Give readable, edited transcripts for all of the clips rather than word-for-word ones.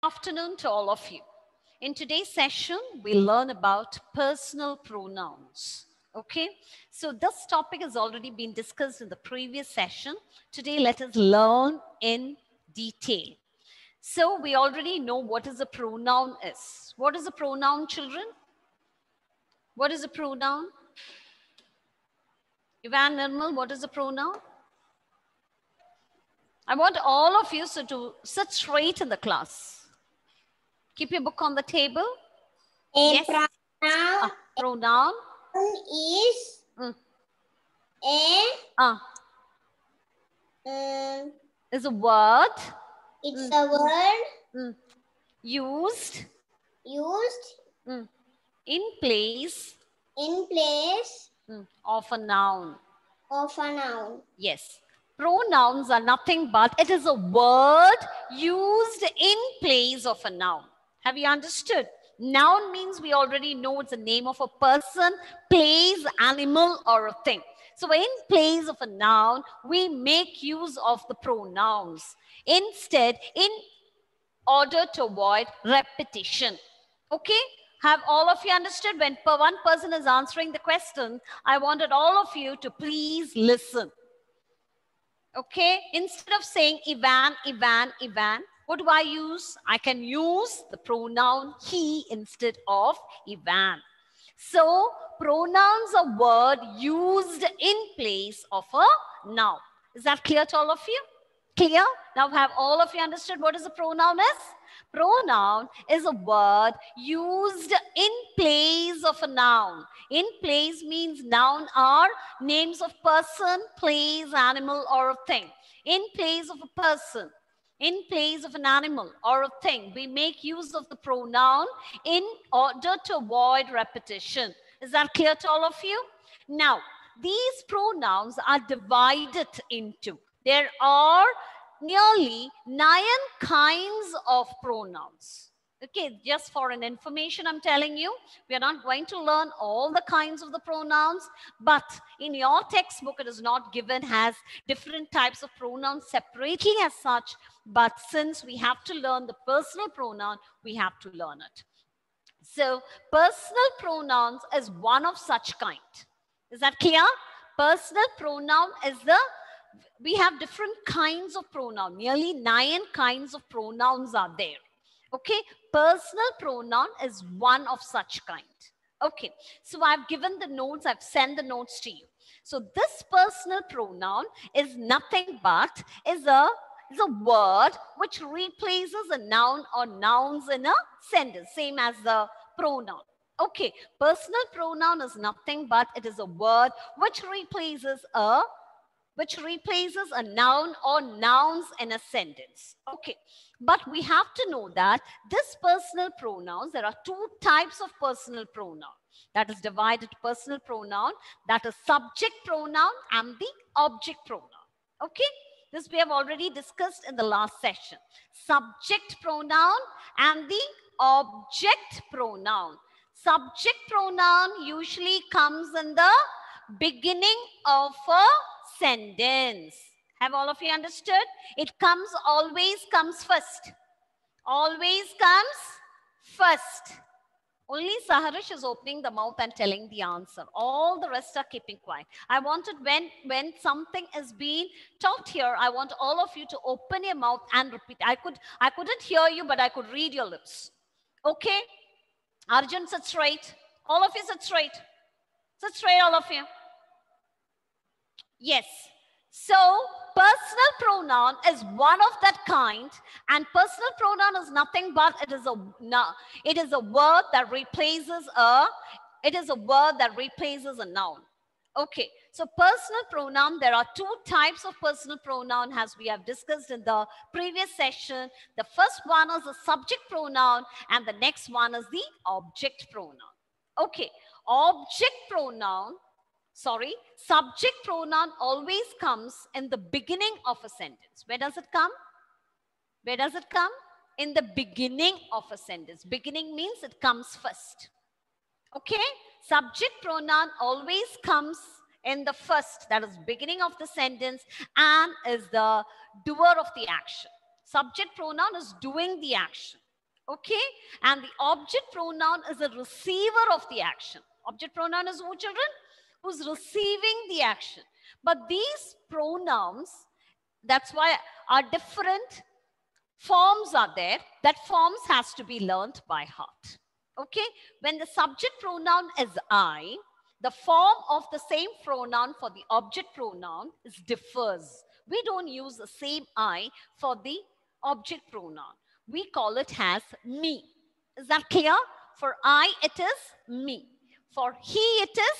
Afternoon to all of you. In today's session, we'll learn about personal pronouns. Okay, so this topic has already been discussed in the previous session. Today, let us learn in detail. So, we already know what is a pronoun is. What is a pronoun, children? What is a pronoun? Ivan, Nirmal, what is a pronoun? I want all of you to sit straight in the class. Keep your book on the table. A Yes. pronoun Pronoun is a is a word it's a word used used in place in place of a noun. of a noun. Yes. Pronouns are nothing but it is a word used in place of a noun. Have you understood? Noun means we already know it's the name of a person, place, animal, or a thing. So in place of a noun, we make use of the pronouns. Instead, in order to avoid repetition. Okay? Have all of you understood? When one person is answering the question, I wanted all of you to please listen. Okay? Instead of saying Ivan, Ivan, Ivan, what do I use? I can use the pronoun he instead of Ivan. So, pronouns are word used in place of a noun. Is that clear to all of you? Clear? Now have all of you understood what is a pronoun is? Pronoun is a word used in place of a noun. In place means noun are names of person, place, animal, or a thing. In place of a person, in place of an animal or a thing, we make use of the pronoun in order to avoid repetition. Is that clear to all of you? Now, these pronouns are divided into. There are nearly 9 kinds of pronouns. Okay, just for an information, I'm telling you, we are not going to learn all the kinds of the pronouns, but in your textbook, it is not given as different types of pronouns separately as such, but since we have to learn the personal pronoun, we have to learn it. So, personal pronouns is one of such kind. Is that clear? Personal pronoun is we have different kinds of pronoun. Nearly 9 kinds of pronouns are there. Okay, personal pronoun is one of such kind. Okay, so I've given the notes, I've sent the notes to you. So this personal pronoun is nothing but is a word which replaces a noun or nouns in a sentence, same as the pronoun. Okay, personal pronoun is nothing but it is a word which replaces a noun or nouns in a sentence. Okay, but we have to know that this personal pronouns, there are 2 types of personal pronoun. That is divided personal pronoun, that is subject pronoun and the object pronoun. Okay, this we have already discussed in the last session. Subject pronoun and the object pronoun. Subject pronoun usually comes in the beginning of a sentence. Have all of you understood? It always comes first. Always comes first. Only Saharish is opening the mouth and telling the answer. All the rest are keeping quiet. I wanted when something is being taught here, I want all of you to open your mouth and repeat. I couldn't hear you, but I could read your lips. Okay? Arjun, sit straight. All of you sit straight. Sit straight, all of you. Yes. So, personal pronoun is one of that kind, and personal pronoun is nothing but it is a word that replaces a noun. Okay. So, personal pronoun, there are 2 types of personal pronoun as we have discussed in the previous session. The first one is the subject pronoun and the next one is the object pronoun. Okay. Subject pronoun always comes in the beginning of a sentence. Where does it come? Where does it come? In the beginning of a sentence. Beginning means it comes first. Okay? Subject pronoun always comes in the first, that is beginning of the sentence, and is the doer of the action. Subject pronoun is doing the action. Okay, and the object pronoun is a receiver of the action. Object pronoun is who, children? Who's receiving the action. But these pronouns, that's why are different forms are there. That forms has to be learnt by heart. Okay, when the subject pronoun is I, the form of the same pronoun for the object pronoun is differs. We don't use the same I for the object pronoun. We call it as me. Is that clear? For I, it is me. For he, it is.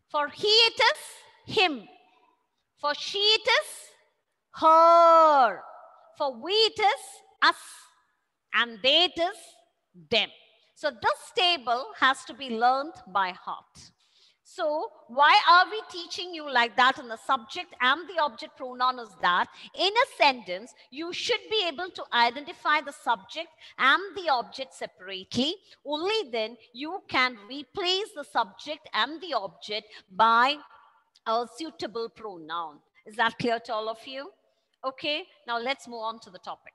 For he, it is him. For she, it is her. For we, it is us. And they, it is them. So this table has to be learned by heart. So why are we teaching you like that in the subject and the object pronoun is that in a sentence, you should be able to identify the subject and the object separately. Only then you can replace the subject and the object by a suitable pronoun. Is that clear to all of you? Okay, now let's move on to the topic.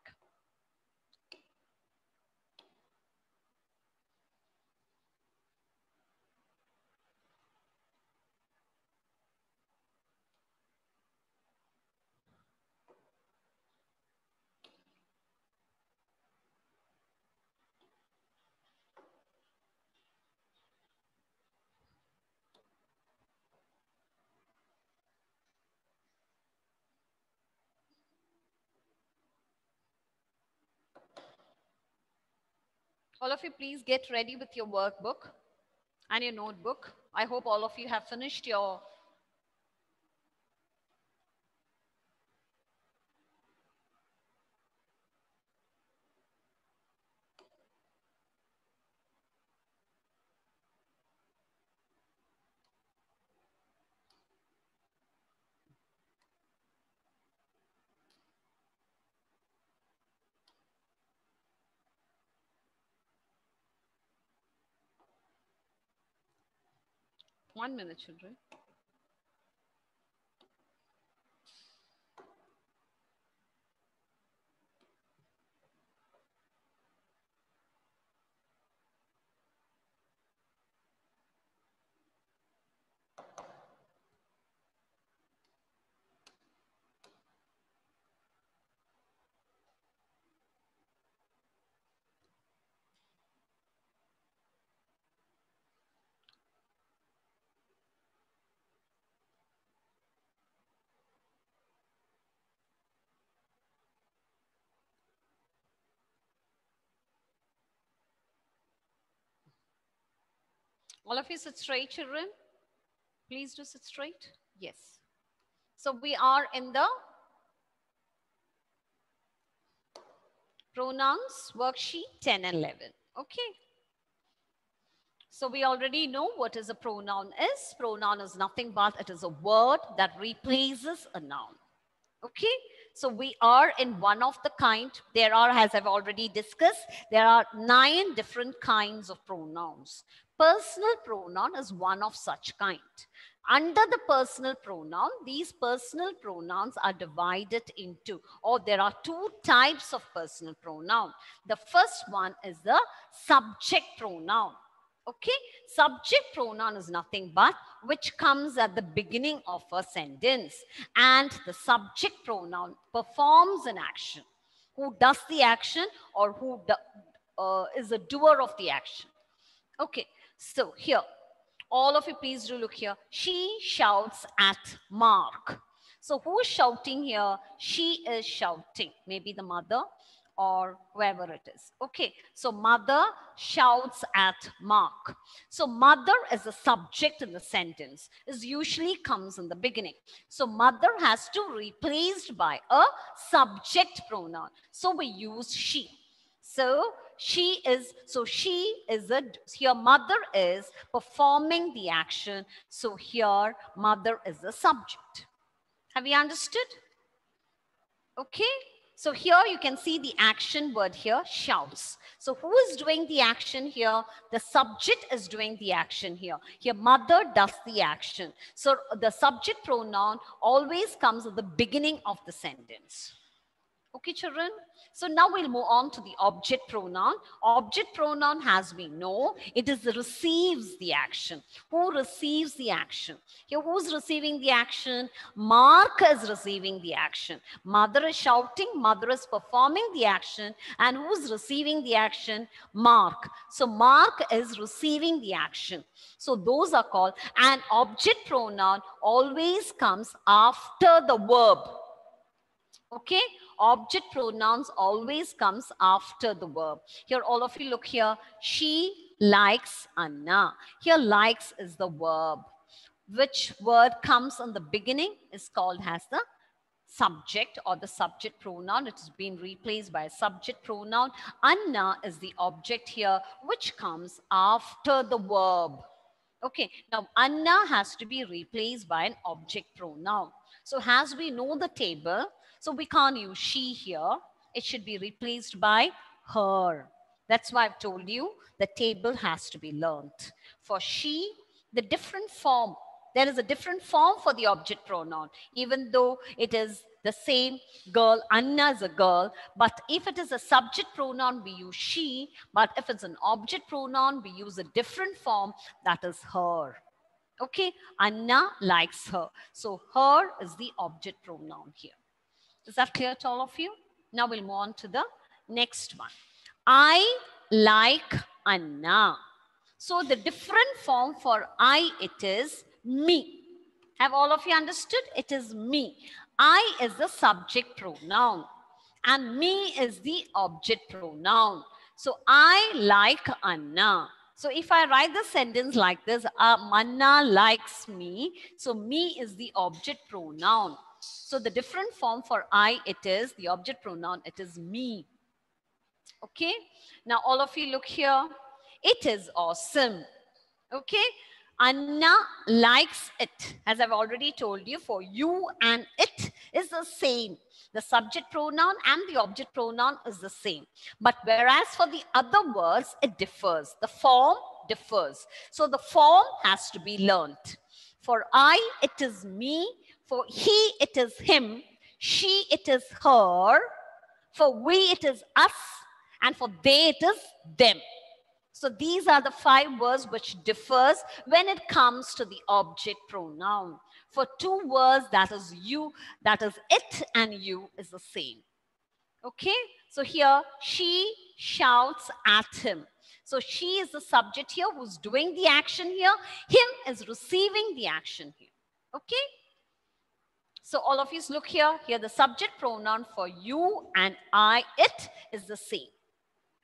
All of you, please get ready with your workbook and your notebook. I hope all of you have finished your one minute, children. All of you sit straight, children. Please do sit straight. Yes. So we are in the pronouns worksheet 10 and 11. Okay. So we already know what is a pronoun is. Pronoun is nothing but it is a word that replaces a noun. Okay. So we are in one of the kind. There are, as I've already discussed, there are 9 different kinds of pronouns. Personal pronoun is one of such kind. Under the personal pronoun, these personal pronouns are divided into, or there are 2 types of personal pronoun. The first one is the subject pronoun. Okay, subject pronoun is nothing but which comes at the beginning of a sentence, and the subject pronoun performs an action. Who does the action or who is the doer of the action. Okay, so here, all of you please do look here. She shouts at Mark. So who is shouting here? She is shouting. Maybe the mother or whoever it is. Okay, so mother shouts at Mark. So mother as a subject in the sentence is usually comes in the beginning. So mother has to be replaced by a subject pronoun. So we use she. So she is here mother is performing the action. So here mother is the subject. Have you understood? Okay. So here you can see the action word here, shouts. So who is doing the action here? The subject is doing the action here. Here mother does the action. So the subject pronoun always comes at the beginning of the sentence. Okay, children. So now we'll move on to the object pronoun. Object pronoun, as we know, it is receives the action. Who receives the action? Here, who's receiving the action? Mark is receiving the action. Mother is shouting, mother is performing the action. And who's receiving the action? Mark. So Mark is receiving the action. So those are called, an object pronoun always comes after the verb. Okay, object pronouns always comes after the verb. Here, all of you look here. She likes Anna. Here, likes is the verb. Which word comes in the beginning is called as the subject or the subject pronoun. It has been replaced by a subject pronoun. Anna is the object here, which comes after the verb. Okay, now Anna has to be replaced by an object pronoun. So as we know the table, so we can't use she here. It should be replaced by her. That's why I've told you the table has to be learnt. For she, the different form, there is a different form for the object pronoun, even though it is the same girl. Anna is a girl, but if it is a subject pronoun, we use she, but if it's an object pronoun, we use a different form, that is her. Okay, Anna likes her. So her is the object pronoun here. Is that clear to all of you? Now we'll move on to the next one. I like Anna. So the different form for I, it is me. Have all of you understood? It is me. I is the subject pronoun and me is the object pronoun. So I like Anna. So if I write the sentence like this, Anna likes me. So me is the object pronoun. So the different form for I, it is the object pronoun, it is me. Okay. Now all of you look here. It is awesome. Okay. Anna likes it. As I've already told you, for you and it is the same. The subject pronoun and the object pronoun is the same. But whereas for the other words, it differs. The form differs. So the form has to be learnt. For I, it is me. For he, it is him. She, it is her. For we, it is us. And for they, it is them. So these are the 5 words which differs when it comes to the object pronoun. For 2 words, that is you, that is it and you is the same. Okay, so here she shouts at him. So she is the subject here who's doing the action here. Him is receiving the action here. Okay. So all of you look here. Here the subject pronoun for you and I, it is the same.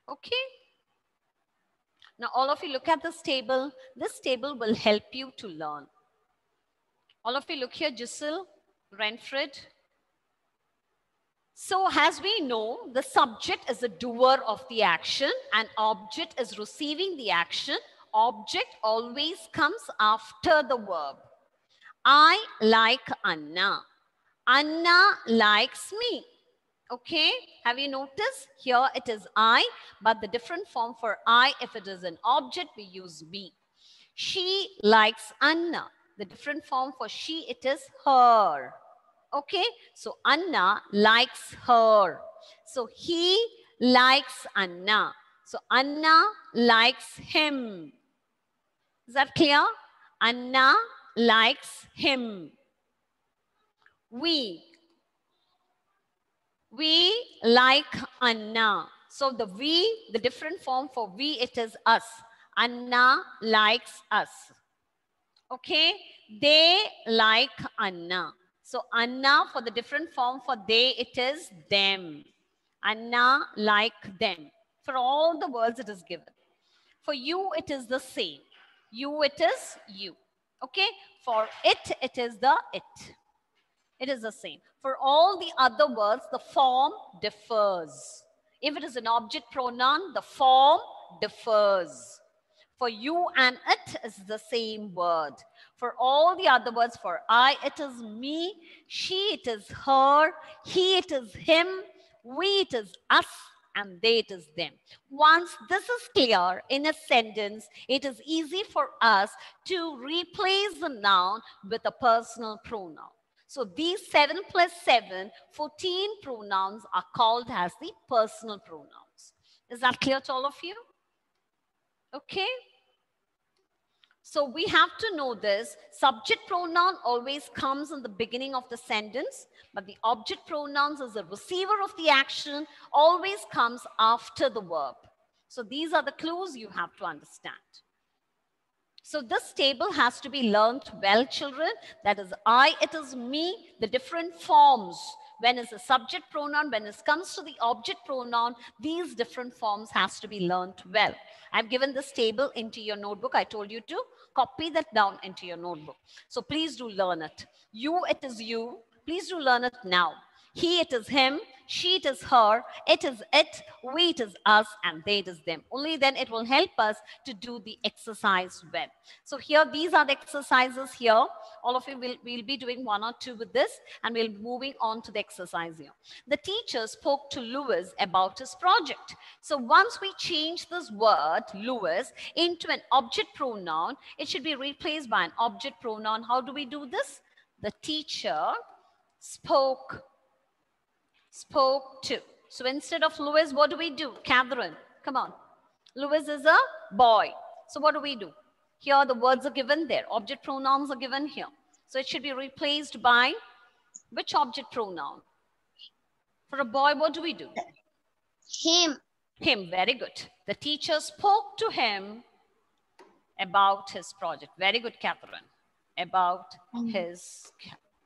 Okay. Now, all of you look at this table. This table will help you to learn. All of you look here, Giselle, Renfred. So, as we know, the subject is the doer of the action and object is receiving the action. Object always comes after the verb. I like Anna. Anna likes me. Okay, have you noticed? Here it is I, but the different form for I, if it is an object, we use me. She likes Anna. The different form for she, it is her. Okay, so Anna likes her. So he likes Anna. So Anna likes him. Is that clear? Anna likes him. We like Anna. So the we, the different form for we, it is us. Anna likes us. Okay. They like Anna. So Anna, for the different form for they, it is them. Anna like them. For all the words it is given. For you, it is the same. You, it is you. Okay. For it, it is the it. It is the same. For all the other words, the form differs. If it is an object pronoun, the form differs. For you and it is the same word. For all the other words, for I, it is me, she, it is her, he, it is him, we, it is us, and they, it is them. Once this is clear in a sentence, it is easy for us to replace the noun with a personal pronoun. So these 7 plus 7, 14 pronouns are called as the personal pronouns. Is that clear to all of you? Okay. So we have to know this. Subject pronoun always comes in the beginning of the sentence, but the object pronouns as the receiver of the action always comes after the verb. So these are the clues you have to understand. So this table has to be learned well, children. That is I, it is me, the different forms. When is a subject pronoun, when it comes to the object pronoun, these different forms has to be learned well. I've given this table into your notebook. I told you to copy that down into your notebook. So please do learn it. You, it is you. Please do learn it now. He, it is him. She, it is her. It is it. We, it is us. And they, it is them. Only then it will help us to do the exercise well. So here, these are the exercises here. All of you will be doing 1 or 2 with this. And we'll be moving on to the exercise here. The teacher spoke to Lewis about his project. So once we change this word, Lewis, into an object pronoun, it should be replaced by an object pronoun. How do we do this? The teacher spoke to. So instead of Lewis, what do we do? Catherine, come on. Lewis is a boy. So what do we do? Here the words are given there. Object pronouns are given here. So it should be replaced by which object pronoun? For a boy, what do we do? Him. Him, very good. The teacher spoke to him about his project. Very good, Catherine. About his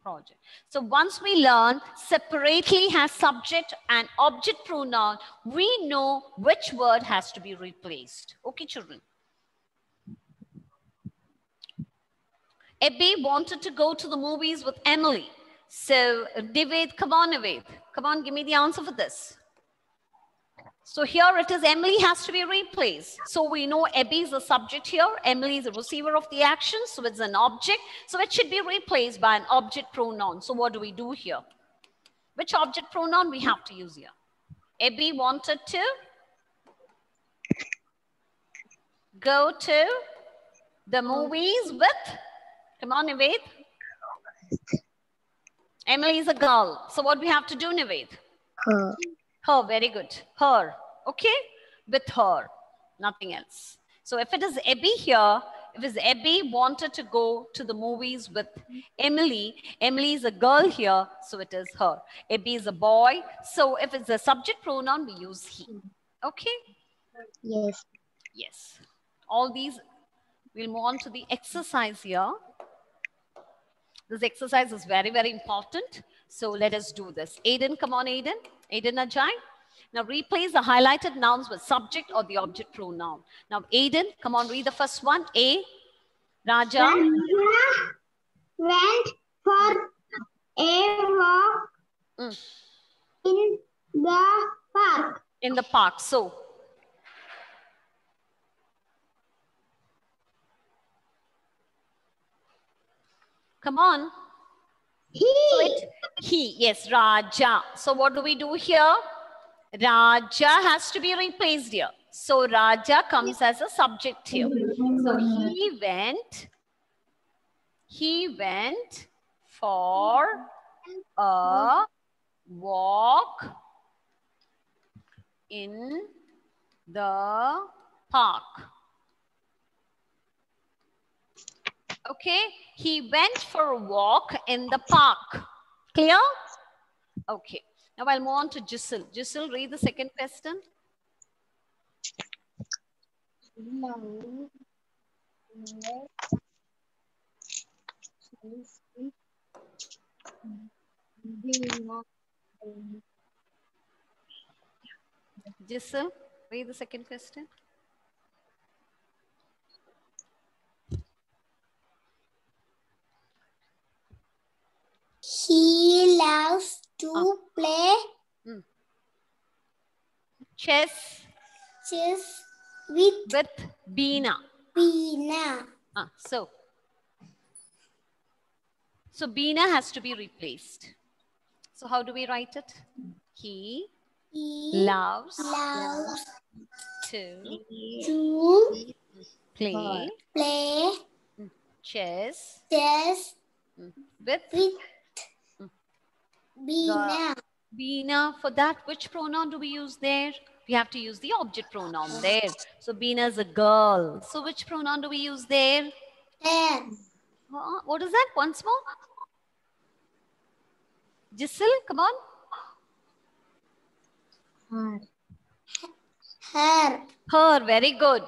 project. So once we learn separately has subject and object pronoun, we know which word has to be replaced. Okay, children. Abby wanted to go to the movies with Emily. So Nived, come on, Nived. Come on, give me the answer for this. So here it is, Emily has to be replaced. So we know Abby is the subject here. Emily is the receiver of the action. So it's an object. So it should be replaced by an object pronoun. So what do we do here? Which object pronoun we have to use here? Abby wanted to go to the movies with, come on, Nived. Emily is a girl. So what we have to do, Nived? Her. Her, very good. Her, okay? With her, nothing else. So if it is Abby here, if it's Abby wanted to go to the movies with Emily, Emily is a girl here, so it is her. Abby is a boy, so if it's a subject pronoun, we use he. Okay? Yes. Yes. All these, we'll move on to the exercise here. This exercise is very, very important. So let us do this. Aiden, come on, Aiden. Aiden Ajay. Now replace the highlighted nouns with subject or the object pronoun. Now Aiden, come on, read the first one. A. Raja went for a walk in the park. In the park. So come on. He, yes, Raja. So what do we do here? Raja has to be replaced here. So Raja comes as a subject here. So he went for a walk in the park. Okay, he went for a walk in the park. Clear? Okay. Now I'll move on to Giselle. Giselle, read the second question. Giselle, read the second question. He loves to play chess with Beena. So Beena has to be replaced. So how do we write it? He loves to play chess with Beena. Beena, for that, which pronoun do we use there? We have to use the object pronoun there. So Beena is a girl. So which pronoun do we use there? Her. What is that? Once more. Giselle, come on. Her. Her. Her, very good.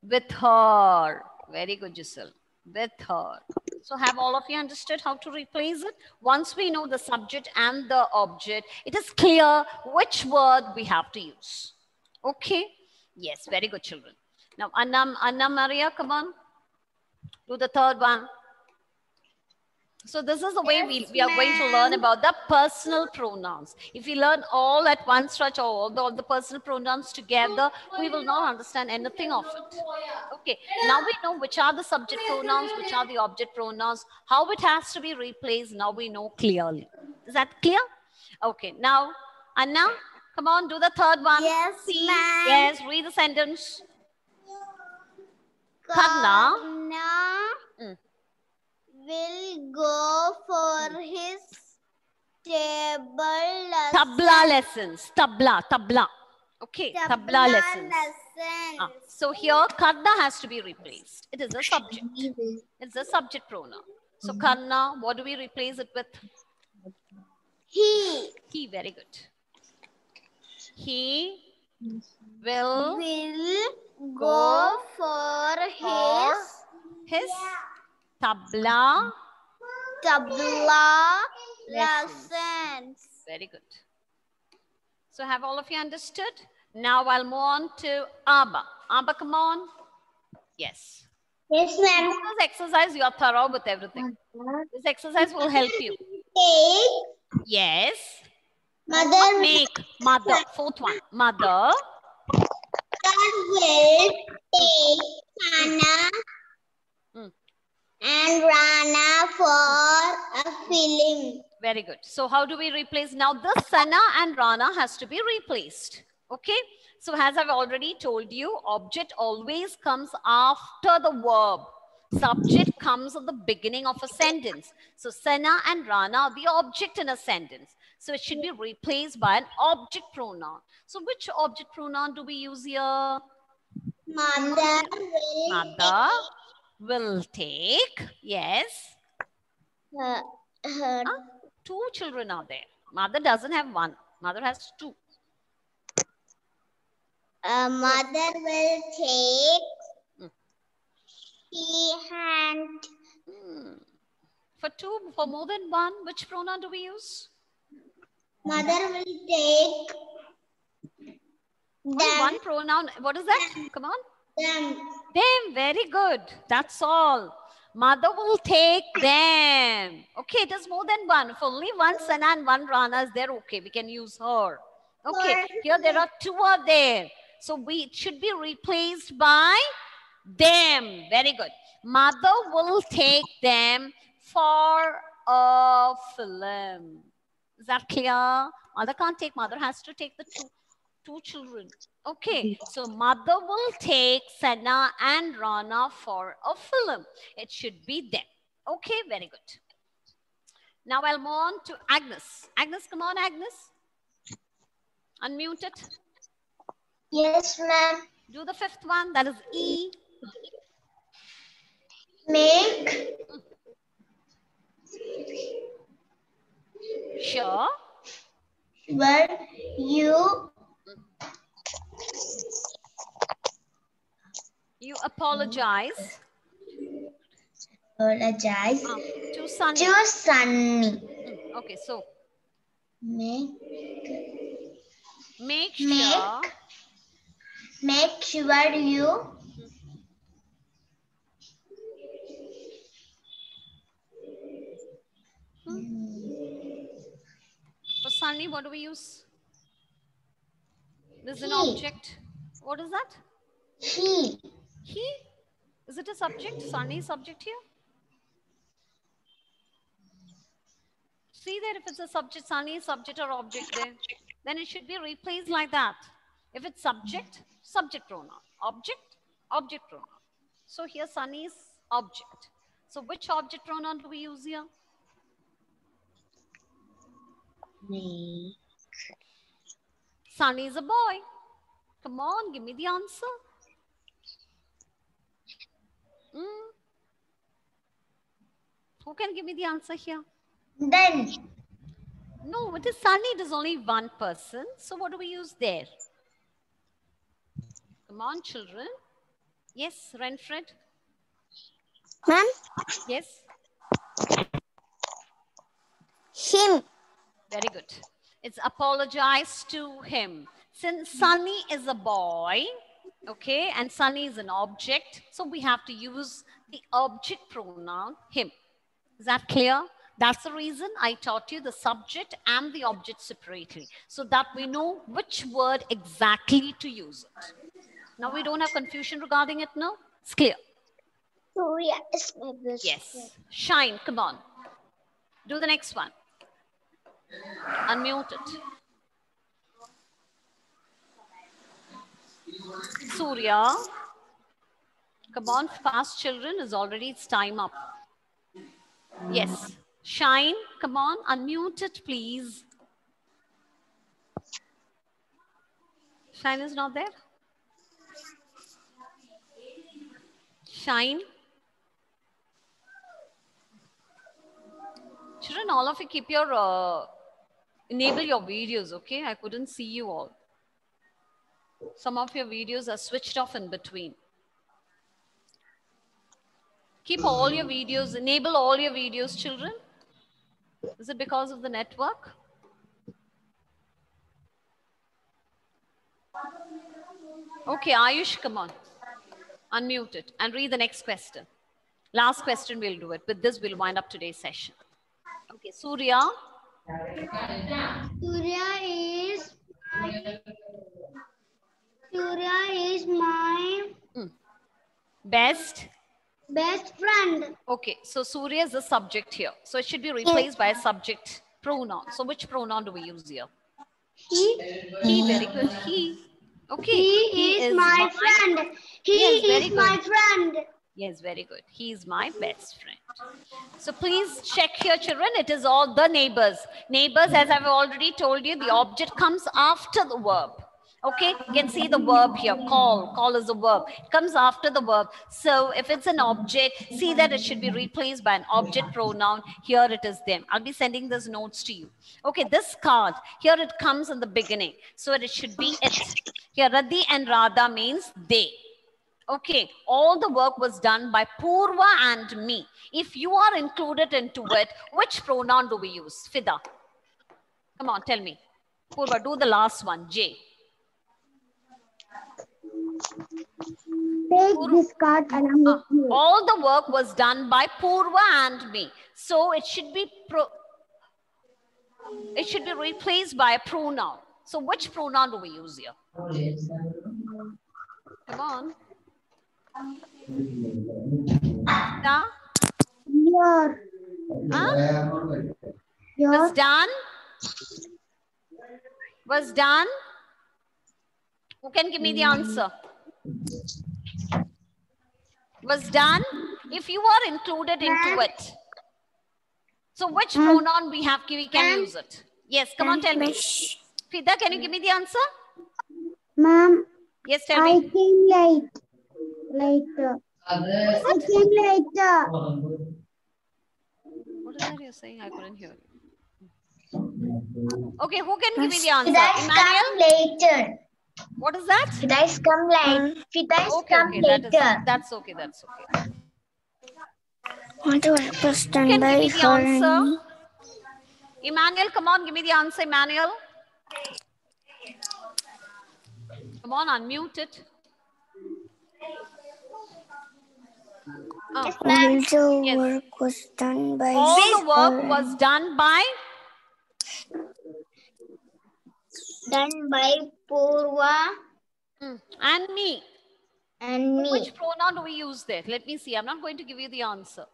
With her. Very good, Giselle. With her. So have all of you understood how to replace it? Once we know the subject and the object, it is clear which word we have to use. Okay? Yes, very good, children. Now, Anna Maria, come on. Do the third one. So this is the way we are going to learn about the personal pronouns. If we learn all at one stretch or all the personal pronouns together, we will not understand anything of it. Okay, now we know which are the subject pronouns, which are the object pronouns, how it has to be replaced. Now we know clearly. Is that clear? Okay, now Anna, come on, do the third one. Yes, ma'am. Yes, read the sentence. Karna will go for his table lesson. Tabla lessons. Tabla. Okay, tabla lessons. So here, Karna has to be replaced. It is a subject. It's a subject pronoun. So Karna, what do we replace it with? He. He, very good. He will go for his tabla lessons. Very good. So have all of you understood? Now I'll move on to Abba. Abba, come on. Yes. Yes, ma'am. Do this exercise, you are thorough with everything. This exercise will help you. Take. Yes. Mother. Make. Mother. Fourth one. Mother. Will take Sana and Rana for a film. Very good. So how do we replace? Now this Sana and Rana has to be replaced. Okay. So as I've already told you, object always comes after the verb. Subject comes at the beginning of a sentence. So Sana and Rana are the object in a sentence. So it should be replaced by an object pronoun. So which object pronoun do we use here? Mother will take. Yes. her. Two children are there. Mother doesn't have one. Mother has two. Mother will take he hand. For more than one, which pronoun do we use? Mother will take only one pronoun. What is that? Come on. Them. Them. Very good. That's all. Mother will take them. Okay, it is more than one. If only one Sana and one Rana is there, okay, we can use her. Okay, here there are two are there. So it should be replaced by them. Very good. Mother will take them for a film. Is that clear? Mother can't take. Mother has to take the two children. Okay, so mother will take Sana and Rana for a film. It should be them. Okay, very good. Now I'll move on to Agnes. Agnes, come on, Agnes. Unmute it. Yes, ma'am. Do the fifth one. That is E. Make. Sure. But you apologize. Apologize. To Sunny. To Sunny. Okay, so. Make sure. Make sure you. For Sunny, what do we use? This is an object. What is that? He. He? Is it a subject? Sunny is subject here? See there, if it's a subject, Sunny is subject or object there. Then it should be replaced like that. If it's subject, subject pronoun. Object, object pronoun. So here Sunny is object. So which object pronoun do we use here? Me. Sunny is a boy. Come on, give me the answer. Who can give me the answer here? Then. No, it is Sunny. It is only one person. So what do we use there? Come on, children. Yes, Renfred. Ma'am? Yes. Him. Very good. It's apologize to him. Since Sunny is a boy, okay, and Sunny is an object, so we have to use the object pronoun him. Is that clear? That's the reason I taught you the subject and the object separately, so that we know which word exactly to use it. Now we don't have confusion regarding it now? It's clear. Surya is my best Yes. friend. Shine, come on. Do the next one. Unmute it. Surya. Come on, fast children, is already its time up. Yes. Shine, come on, unmute it, please. Shine is not there? Shine. Children, all of you keep your, enable your videos, okay? I couldn't see you all. Some of your videos are switched off in between. Keep all your videos, enable all your videos, children. Is it because of the network? Okay, Ayush, come on. Unmute it and read the next question. Last question, we'll do it. With this, we'll wind up today's session. Okay, Surya. Surya is my Best. best friend. Okay, so Surya is the subject here. So it should be replaced by a subject pronoun. So which pronoun do we use here? He, very good. He. Okay. He is my friend. He Yes, is my friend. Yes, very good. He is my best friend. So please check here, children. It is all the neighbors. Neighbors, as I've already told you, the object comes after the verb. Okay, you can see the verb here. Call. Call is a verb. It comes after the verb. So if it's an object, see that it should be replaced by an object pronoun. Here it is them. I'll be sending those notes to you. Okay, this card, here it comes in the beginning. So it should be it. Here, Radhi and Radha means they. Okay, all the work was done by Purva and me. If you are included into it, which pronoun do we use? Fida. Come on, tell me. Purva, do the last one, J. Take this card along with you. All the work was done by Purva and me. So it should be replaced by a pronoun. So which pronoun do we use here? Come on. Da? Your. Was done? Was done? Who can give me the answer? Was done? If you are included into it. So which pronoun we can use it? Yes, come on, tell me. Fida, can you give me the answer? Ma'am. Yes, tell me. I came late. Later. I came later. What is that you're saying? I couldn't hear you. Okay, who can give me the answer? Fidais come later. What is that? Fidais come late. Fidais come later. That's okay. That's okay. Want to Who can give me the answer? Emmanuel, come on, give me the answer, Emmanuel. Come on, unmute it. All the work was done by all the work was done by Purva and me. And me. Which pronoun do we use there? Let me see. I'm not going to give you the answer.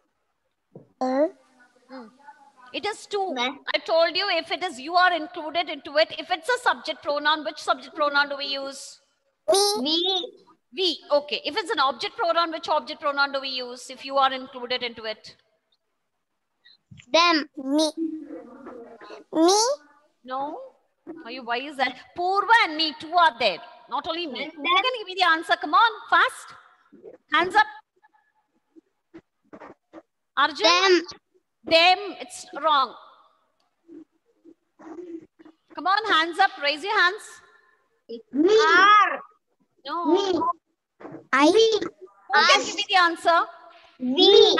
It is two. I told you if it is you are included into it. If it's a subject pronoun, which subject pronoun do we use? We. Okay. If it's an object pronoun, which object pronoun do we use if you are included into it? Them. Me. No? Why is that? Purva and me, two are there. Not only me. Who can give me the answer? Come on, fast. Hands up. Arjun? Them. It's wrong. Come on, hands up. Raise your hands. R. No. I. Who can give me the answer? V.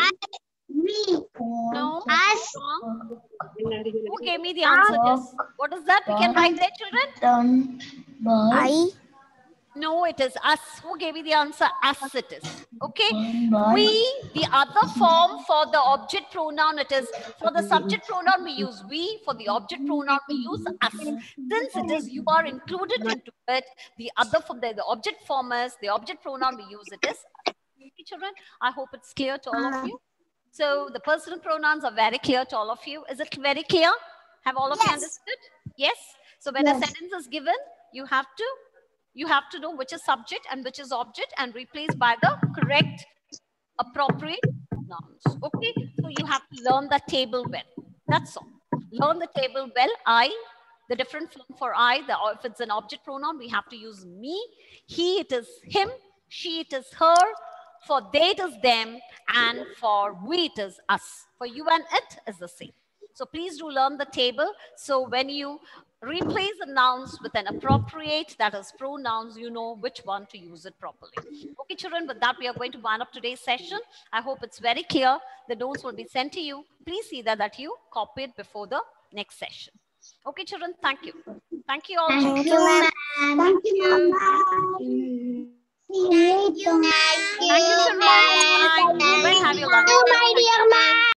No. Us. Wrong. Who gave me the answer? Yes. What is that? We can write there, children. I. No, it is us. Who gave me the answer? Us it is. Okay. We, the other form for the object pronoun, it is. For the subject pronoun, we use we. For the object pronoun, we use us. Since it is you are included into it, the other form, the object form is, the object pronoun we use it is us. Okay, children, I hope it's clear to all of you. So the personal pronouns are very clear to all of you. Is it very clear? Have all of you understood? Yes. So when a sentence is given, you have to know which is subject and which is object and replace by the correct appropriate nouns. Okay. So you have to learn the table well. That's all. Learn the table well. The different form for if it's an object pronoun, we have to use me. He, it is him. She, it is her. For they, it is them. And for we, it is us. For you and it is the same. So please do learn the table. So when you replace the nouns with an appropriate, that is pronouns, you know which one to use it properly. Okay, children, with that, we are going to wind up today's session. I hope it's very clear. The notes will be sent to you. Please see that you copy it before the next session. Okay, children, thank you. Thank you all. Thank you, ma'am. Thank you. Thank you, Thank you, children. Bye. Have your lunch. My dear ma'am.